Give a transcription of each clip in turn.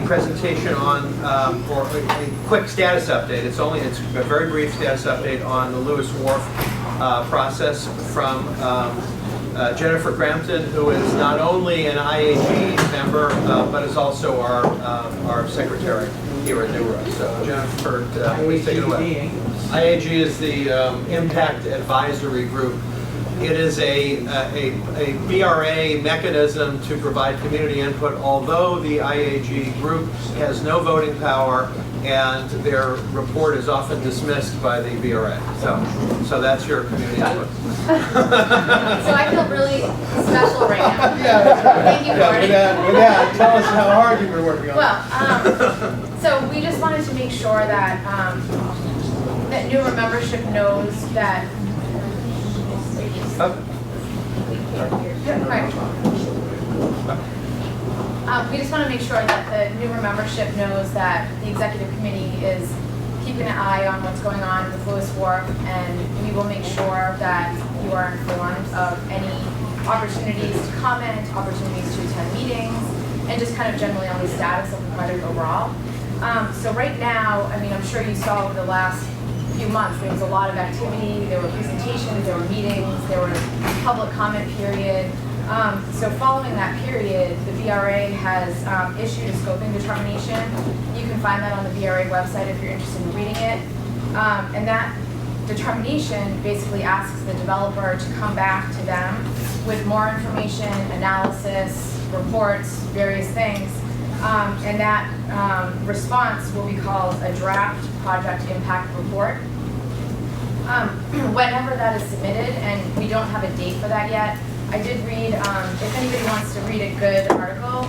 presentation on, or a quick status update. It's a very brief status update on the Lewis Wharf process from Jennifer Crompton, who is not only an IAG member, but is also our secretary here at NEWRA. So Jennifer, please take it away. IAG is the Impact Advisory Group. It is a BRA mechanism to provide community input, although the IAG group has no voting power and their report is often dismissed by the BRA. So that's your community input. So I feel really special right now. Yeah. Thank you, Gordon. With that, tell us how hard you've been working on it. Well, so we just wanted to make sure that that NEWRA membership knows that. We just want to make sure that the NEWRA membership knows that the executive committee is keeping an eye on what's going on with Lewis Wharf, and we will make sure that you are informed of any opportunities to comment, opportunities to attend meetings, and just kind of generally on the status of the project overall. So right now, I mean, I'm sure you saw over the last few months, there was a lot of activity, there were presentations, there were meetings, there was a public comment period. So following that period, the BRA has issued a scoping determination. You can find that on the BRA website if you're interested in reading it. And that determination basically asks the developer to come back to them with more information, analysis, reports, various things. And that response will be called a draft project impact report. Whenever that is submitted, and we don't have a date for that yet, I did read, if anybody wants to read a good article,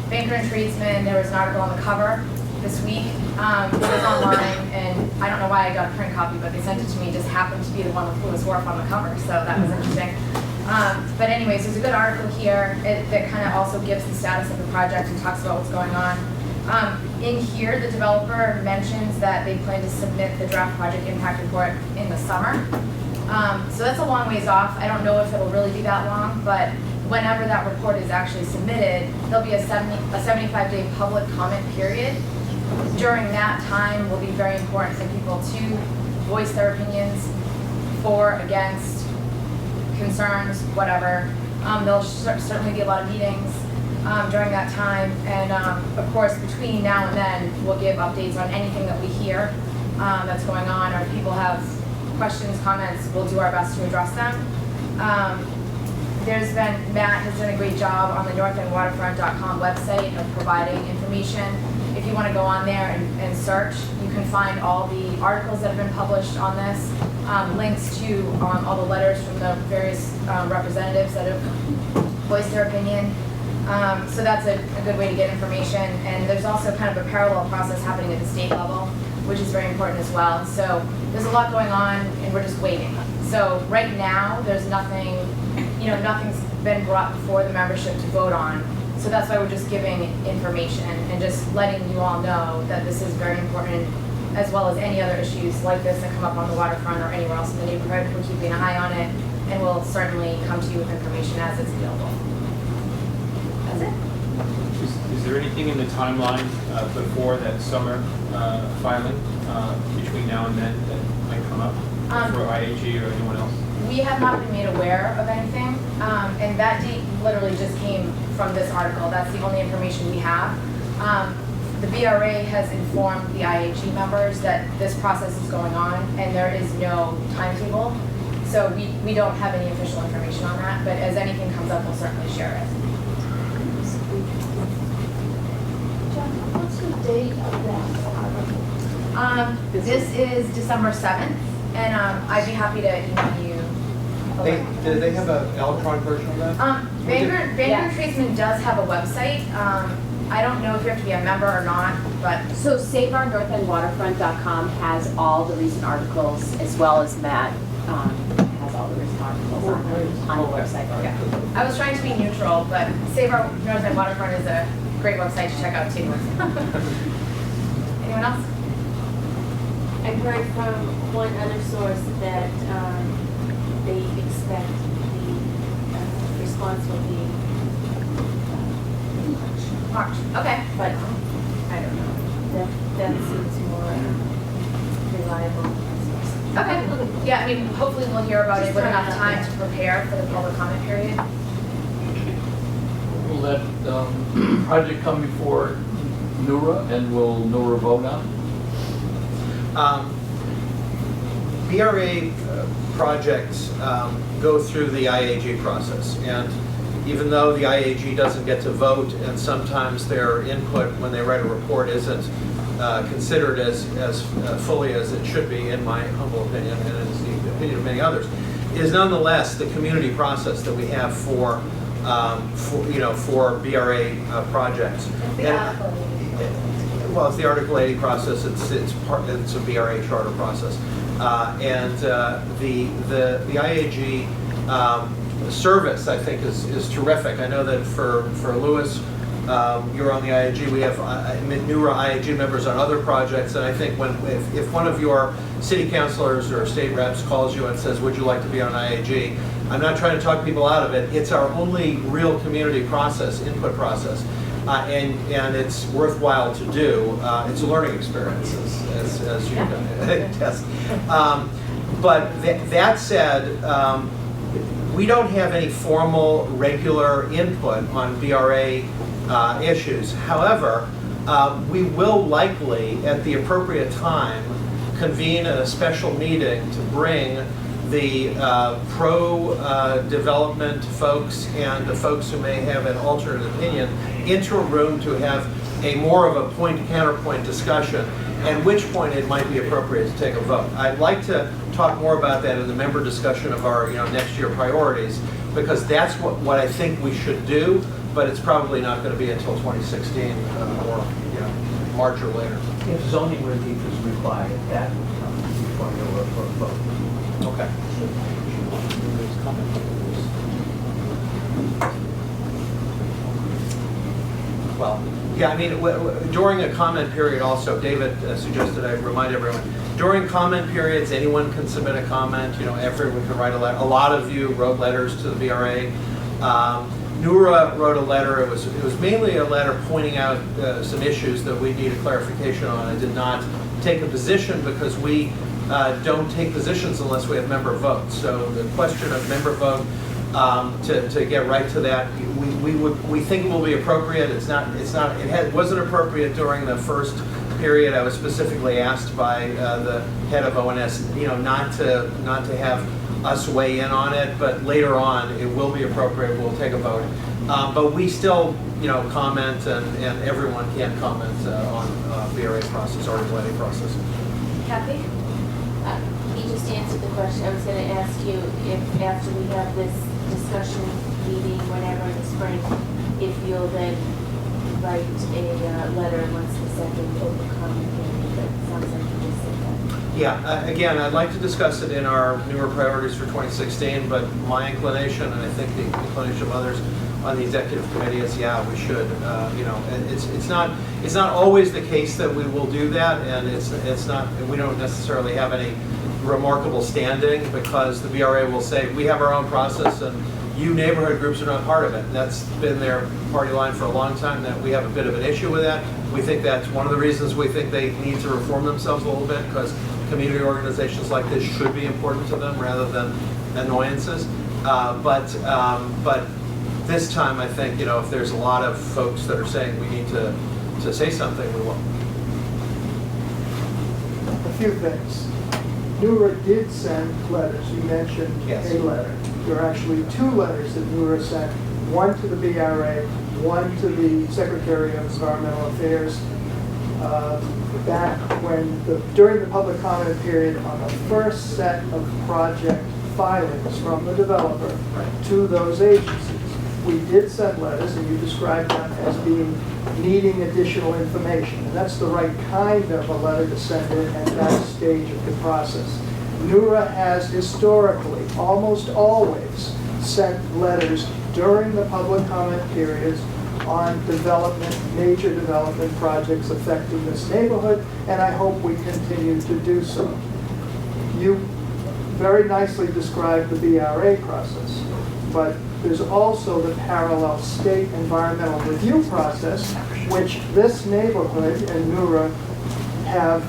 Banker and Tradesman, there was an article on the cover this week. It was online, and I don't know why I got a print copy, but they sent it to me. It just happened to be the one with Lewis Wharf on the cover, so that was interesting. But anyways, there's a good article here that kind of also gives the status of the project and talks about what's going on. In here, the developer mentions that they plan to submit the draft project impact report in the summer. So that's a long ways off. I don't know if it'll really be that long, but whenever that report is actually submitted, there'll be a 75-day public comment period. During that time will be very important for people to voice their opinions, for, against, concerns, whatever. There'll certainly be a lot of meetings during that time, and of course between now and then we'll give updates on anything that we hear that's going on, or if people have questions, comments, we'll do our best to address them. Matt has done a great job on the northendwaterfront.com website of providing information. If you want to go on there and search, you can find all the articles that have been published on this, links to all the letters from the various representatives that have voiced their opinion. So that's a good way to get information. And there's also kind of a parallel process happening at the state level, which is very important as well. So there's a lot going on, and we're just waiting. So right now, there's nothing, nothing's been brought before the membership to vote on. So that's why we're just giving information and just letting you all know that this is very important, as well as any other issues like this that come up on the waterfront or anywhere else in the neighborhood. We're keeping an eye on it, and we'll certainly come to you with information as it's available. That's it. Is there anything in the timeline before that summer filing between now and then that might come up for IAG or anyone else? We have not been made aware of anything, and that date literally just came from this article. That's the only information we have. The BRA has informed the IAG members that this process is going on, and there is no timetable. So we don't have any official information on that, but as anything comes up, we'll certainly share it. What's the date of that? This is December 7th, and I'd be happy to email you. Do they have an electronic version of that? Banker Tradesman does have a website. I don't know if you have to be a member or not, but So SaveOurNorthendWaterfront.com has all the recent articles, as well as Matt has all the recent articles on the website. yeah. I was trying to be neutral, but Save Our North End Waterfront is a great website to check out too. Anyone else? I've heard from one other source that they expect the response will be March. Okay. but That seems more reliable. Okay, yeah, I mean, hopefully we'll hear about it with enough time to prepare for the public comment period. Will that project come before NEWRA, and will NEWRA vote on it? BRA projects go through the IAG process, and even though the IAG doesn't get to vote, and sometimes their input when they write a report isn't considered as fully as it should be, in my humble opinion, and it's the opinion of many others, is nonetheless the community process that we have for BRA projects. Well, it's the Article 80 process. It's a BRA charter process, and the IAG service, I think, is terrific. I know that for Lewis, you're on the IAG. We have NEWRA IAG members on other projects, and I think if one of your city councilors or state reps calls you and says, "Would you like to be on IAG?" I'm not trying to talk people out of it. It's our only real community process, input process. And it's worthwhile to do. It's a learning experience, as you can attest. But that said, we don't have any formal, regular input on BRA issues. However, we will likely, at the appropriate time, convene a special meeting to bring the pro-development folks and the folks who may have an alternate opinion into a room to have more of a point-counterpoint discussion, at which point it might be appropriate to take a vote. I'd like to talk more about that in the member discussion of our next year priorities, because that's what I think we should do, but it's probably not going to be until 2016 or March or later. If zoning relief is required, that would come before NEWRA for a vote. Okay. Well, yeah, I mean, during a comment period also, David suggested I remind everyone, during comment periods, anyone can submit a comment, everyone can write a letter. A lot of you wrote letters to the BRA. NEWRA wrote a letter. It was mainly a letter pointing out some issues that we needed clarification on. I did not take a position because we don't take positions unless we have member votes. So the question of member vote, to get right to that, we think it will be appropriate. It wasn't appropriate during the first period. I was specifically asked by the head of ONS, not to have us weigh in on it, but later on it will be appropriate. We'll take a vote, but we still comment, and everyone can comment on BRA process, Article 80 process. Kathy? He just answered the question. I was going to ask you if after we have this discussion meeting, whenever in the spring, if you'll then write a letter once the second open comment period. But it sounds like you just said that. Yeah, again, I'd like to discuss it in our newer priorities for 2016, but my inclination, and I think the inclination of others on the executive committee is, yeah, we should. And it's not always the case that we will do that, and it's not. We don't necessarily have any remarkable standing, because the BRA will say we have our own process and you neighborhood groups are not part of it. That's been their party line for a long time, that we have a bit of an issue with that. We think that's one of the reasons we think they need to reform themselves a little bit, because community organizations like this should be important to them rather than annoyances. But this time, I think, if there's a lot of folks that are saying we need to say something, we will. A few things. NEWRA did send letters. You mentioned Yes. a letter. There are actually two letters that NEWRA sent, one to the BRA, one to the Secretary of Environmental Affairs, back during the public comment period on the first set of project filings from the developer to those agencies. We did send letters, and you described them as needing additional information. And that's the right kind of a letter to send in at that stage of the process. NEWRA has historically, almost always, sent letters during the public comment periods on major development projects affecting this neighborhood, and I hope we continue to do so. You very nicely described the BRA process, but there's also the parallel state environmental review process, which this neighborhood and NEWRA have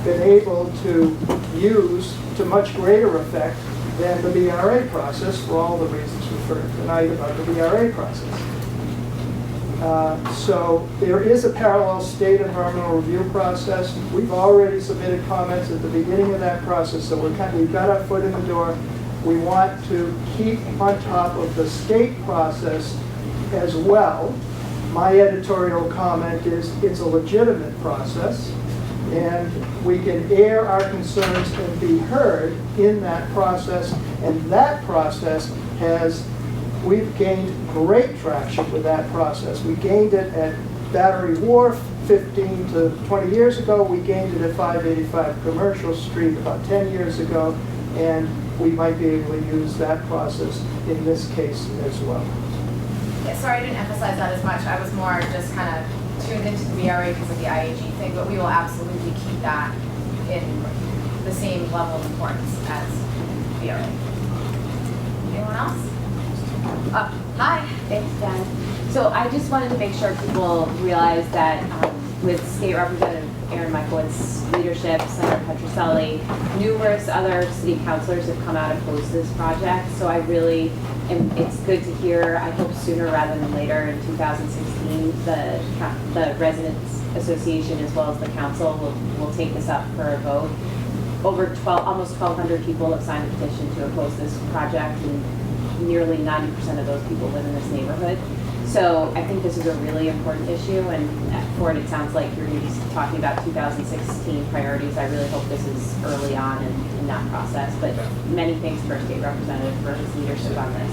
been able to use to much greater effect than the BRA process for all the reasons we've heard tonight about the BRA process. So there is a parallel state environmental review process. We've already submitted comments at the beginning of that process, so we've got our foot in the door. We want to keep on top of the state process as well. My editorial comment is it's a legitimate process, and we can air our concerns and be heard in that process. And that process we've gained great traction with that process. We gained it at Battery Wharf 15 to 20 years ago. We gained it at 585 Commercial Street about 10 years ago. And we might be able to use that process in this case as well. Yeah, sorry I didn't emphasize that as much. I was more just kind of tuned into the BRA because of the IAG thing, but we will absolutely keep that in the same level of importance as BRA. Anyone else? Hi. Thanks, Jen. So I just wanted to make sure people realize that with State Representative Aaron Michael's leadership, Senator Petroselli, numerous other city councilors have come out opposed to this project. So I really, and it's good to hear, I hope sooner rather than later in 2016, the Residents Association as well as the council will take this up for a vote. Almost 1,200 people have signed a petition to oppose this project, and nearly 90% of those people live in this neighborhood. So I think this is a really important issue, and for it sounds like you're going to be talking about 2016 priorities. I really hope this is early on in that process, but many thanks for State Representative for his leadership on this.